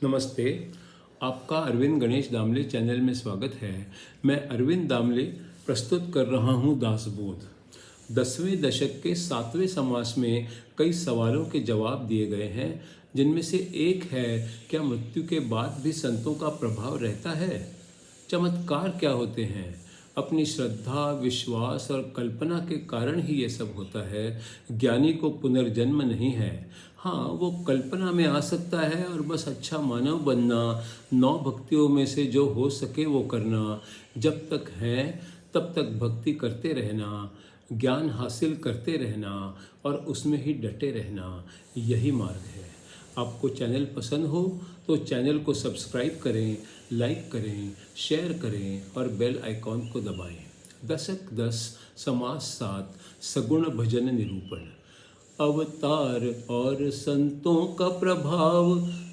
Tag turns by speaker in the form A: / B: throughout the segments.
A: नमस्ते। आपका अरविंद गणेश दामले चैनल में स्वागत है। मैं अरविंद दामले प्रस्तुत कर रहा हूँ दासबोध। 10वें दशक के 7वें समास में कई सवालों के जवाब दिए गए हैं, जिनमें से एक है, क्या मृत्यु के बाद भी संतों का प्रभाव रहता है? चमत्कार क्या होते हैं? अपनी श्रद्धा, विश्वास और कल्पना के कारण ही ये सब होता है। ज्ञानी को पुनर्जन्म नहीं है। हाँ, वो कल्पना में आ सकता है और बस अच्छा मानव बनना, 9 भक्तियों में से जो हो सके वो करना, जब तक है तब तक भक्ति करते रहना, ज्ञान हासिल करते रहना और उसमें ही डटे रहना, यही मार्ग है। आपको चैनल पसंद हो तो चैनल को सब्सक्राइब करें, लाइक करें, शेयर करें और बेल आइकॉन को दबाएं। दशक 10 समास 7 सगुण भजन निरूपण। अवतार और संतों का प्रभाव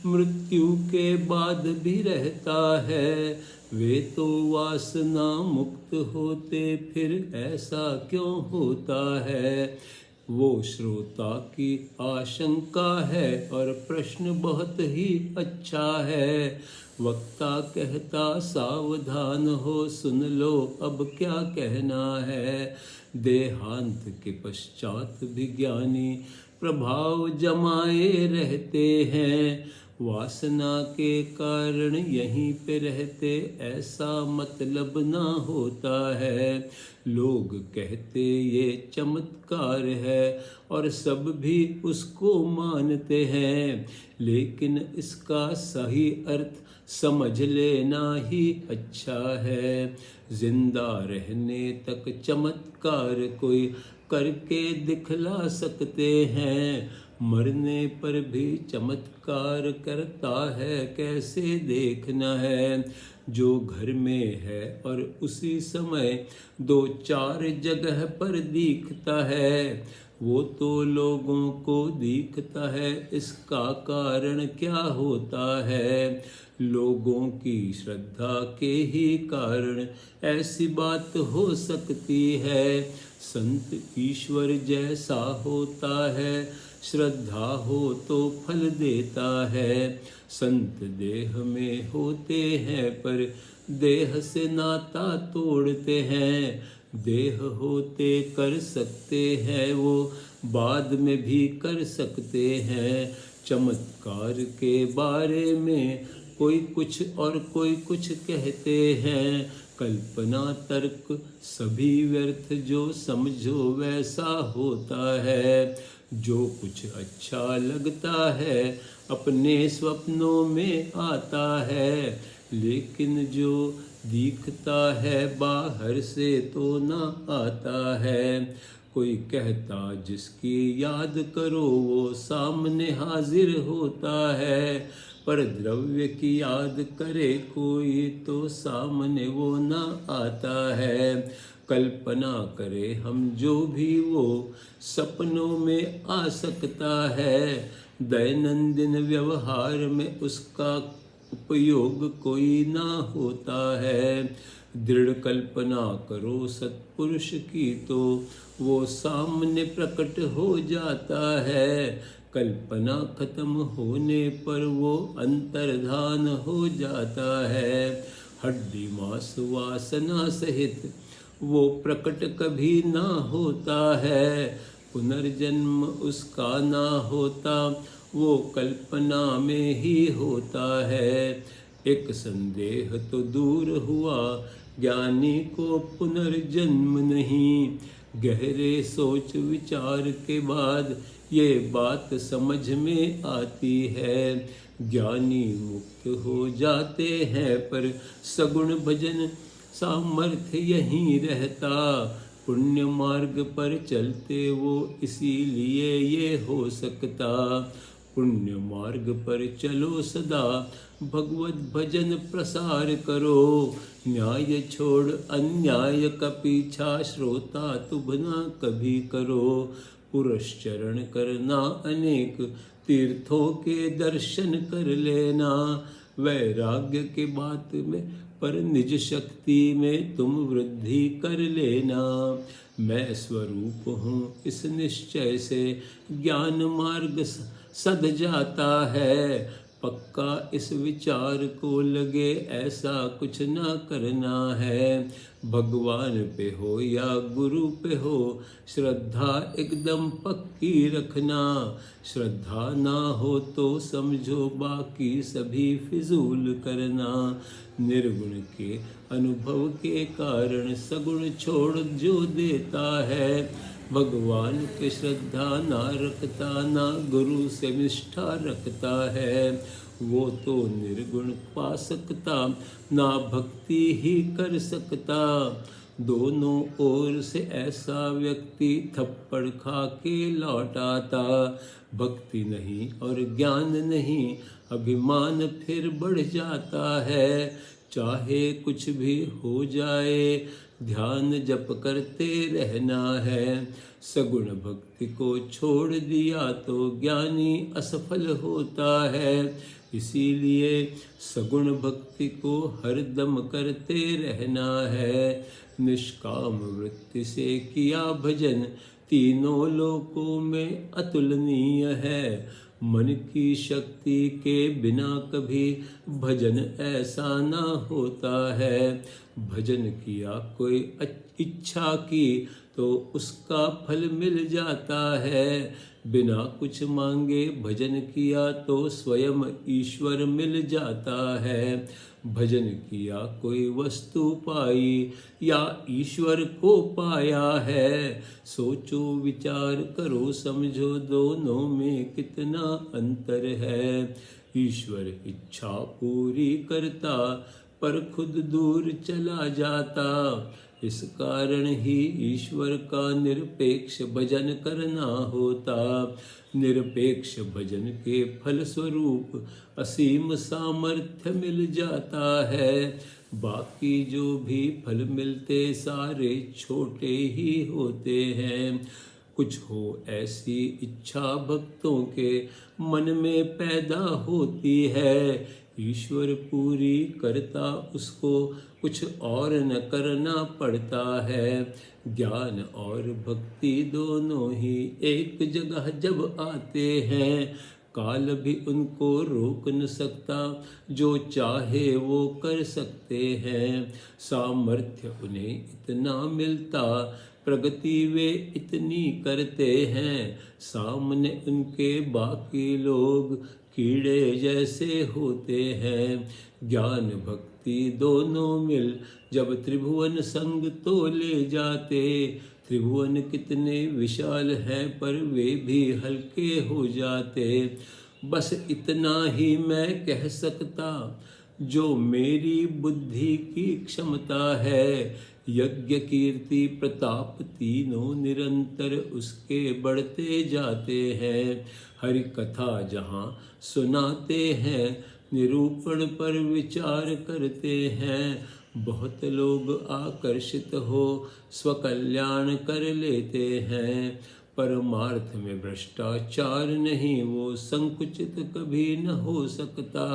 A: मृत्यु के बाद भी रहता है। वे तो वासना मुक्त होते, फिर ऐसा क्यों होता है? वो श्रोता की आशंका है और प्रश्न बहुत ही अच्छा है। वक्ता कहता सावधान हो, सुन लो अब क्या कहना है। देहांत के पश्चात भी ज्ञानी प्रभाव जमाए रहते हैं। वासना के कारण यहीं पे रहते, ऐसा मतलब ना होता है। लोग कहते ये चमत्कार है और सब भी उसको मानते हैं, लेकिन इसका सही अर्थ समझ लेना ही अच्छा है। जिंदा रहने तक चमत्कार कोई करके दिखला सकते हैं, मरने पर भी चमत्कार करता है, कैसे देखना है। जो घर में है और उसी समय 2-4 जगह पर दिखता है, वो तो लोगों को दिखता है, इसका कारण क्या होता है? लोगों की श्रद्धा के ही कारण ऐसी बात हो सकती है। संत ईश्वर जैसा होता है, श्रद्धा हो तो फल देता है। संत देह में होते हैं पर देह से नाता तोड़ते हैं। देह होते कर सकते हैं वो, बाद में भी कर सकते हैं। चमत्कार के बारे में कोई कुछ और कोई कुछ कहते हैं। कल्पना तर्क सभी व्यर्थ, जो समझो वैसा होता है। जो कुछ अच्छा लगता है अपने स्वप्नों में आता है, लेकिन जो दिखता है बाहर से तो ना आता है। कोई कहता जिसकी याद करो वो सामने हाजिर होता है, पर द्रव्य की याद करे कोई तो सामने वो ना आता है। कल्पना करे हम जो भी वो सपनों में आ सकता है। दैनंदिन व्यवहार में उसका उपयोग कोई ना होता है। दृढ़ कल्पना करो सत्पुरुष की तो वो सामने प्रकट हो जाता है। कल्पना खत्म होने पर वो अंतर्धान हो जाता है। हड्डी मांस वासना सहित वो प्रकट कभी ना होता है। पुनर्जन्म उसका ना होता, वो कल्पना में ही होता है। एक संदेह तो दूर हुआ, ज्ञानी को पुनर्जन्म नहीं। गहरे सोच विचार के बाद ये बात समझ में आती है। ज्ञानी मुक्त हो जाते हैं पर सगुण भजन सामर्थ्य यहीं रहता। पुण्य मार्ग पर चलते वो, इसीलिए ये हो सकता। पुण्य मार्ग पर चलो सदा, भगवत भजन प्रसार करो। न्याय छोड़ अन्याय का पीछा, श्रोता तुभ ना कभी करो। पुरश्चरण करना अनेक, तीर्थों के दर्शन कर लेना। वैराग्य के बात में पर निज शक्ति में तुम वृद्धि कर लेना। मैं स्वरूप हूँ इस निश्चय से ज्ञान मार्ग सद जाता है। पक्का इस विचार को लगे, ऐसा कुछ ना करना है। भगवान पे हो या गुरु पे हो, श्रद्धा एकदम पक्की रखना। श्रद्धा ना हो तो समझो बाकी सभी फिजूल करना। निर्गुण के अनुभव के कारण सगुण छोड़ जो देता है। भगवान के श्रद्धा ना रखता, ना गुरु से निष्ठा रखता है, वो तो निर्गुण पा सकता, ना भक्ति ही कर सकता। दोनों ओर से ऐसा व्यक्ति थप्पड़ खा के लौट आता। भक्ति नहीं और ज्ञान नहीं, अभिमान फिर बढ़ जाता है। चाहे कुछ भी हो जाए, ध्यान जप करते रहना है। सगुण भक्ति को छोड़ दिया तो ज्ञानी असफल होता है। इसीलिए सगुण भक्ति को हरदम करते रहना है। निष्काम वृत्ति से किया भजन, तीनों लोकों में अतुलनीय है। मन की शक्ति के बिना कभी भजन ऐसा ना होता है। भजन किया कोई इच्छा की तो उसका फल मिल जाता है। बिना कुछ मांगे भजन किया तो स्वयं ईश्वर मिल जाता है। भजन किया कोई वस्तु पाई या ईश्वर को पाया है। सोचो विचार करो समझो, दोनों में कितना अंतर है। ईश्वर इच्छा पूरी करता पर खुद दूर चला जाता। इस कारण ही ईश्वर का निरपेक्ष भजन करना होता। निरपेक्ष भजन के फल स्वरूप असीम सामर्थ्य मिल जाता है। बाकी जो भी फल मिलते सारे छोटे ही होते हैं। कुछ हो ऐसी इच्छा भक्तों के मन में पैदा होती है, ईश्वर पूरी करता उसको कुछ और न करना पड़ता है। ज्ञान और भक्ति दोनों ही एक जगह जब आते हैं, काल भी उनको रोक न सकता, जो चाहे वो कर सकते हैं। सामर्थ्य उन्हें इतना मिलता, प्रगति वे इतनी करते हैं, सामने उनके बाकी लोग कीड़े जैसे होते हैं। ज्ञान भक्ति दोनों मिल जब त्रिभुवन संग तो ले जाते, त्रिभुवन कितने विशाल हैं पर वे भी हल्के हो जाते। बस इतना ही मैं कह सकता, जो मेरी बुद्धि की क्षमता है। यज्ञ कीर्ति प्रताप तीनों निरंतर उसके बढ़ते जाते हैं। हरि कथा जहाँ सुनाते हैं, निरूपण पर विचार करते हैं। बहुत लोग आकर्षित हो स्वकल्याण कर लेते हैं, परमार्थ में भ्रष्टाचार नहीं, वो संकुचित कभी न हो सकता।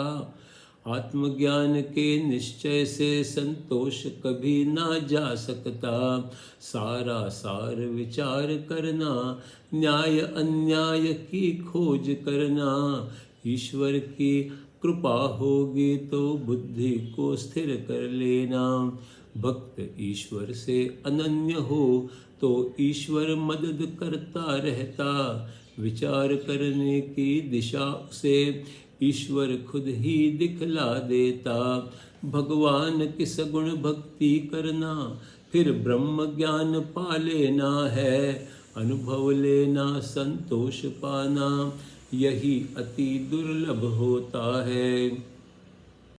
A: आत्मज्ञान के निश्चय से संतोष कभी ना जा सकता। सारा सार विचार करना, न्याय अन्याय की खोज करना। ईश्वर की कृपा होगी तो बुद्धि को स्थिर कर लेना। भक्त ईश्वर से अनन्य हो तो ईश्वर मदद करता रहता। विचार करने की दिशा उसे ईश्वर खुद ही दिखला देता। भगवान की सगुण भक्ति करना, फिर ब्रह्म ज्ञान पा लेना है। अनुभव लेना, संतोष पाना, यही अति दुर्लभ होता है।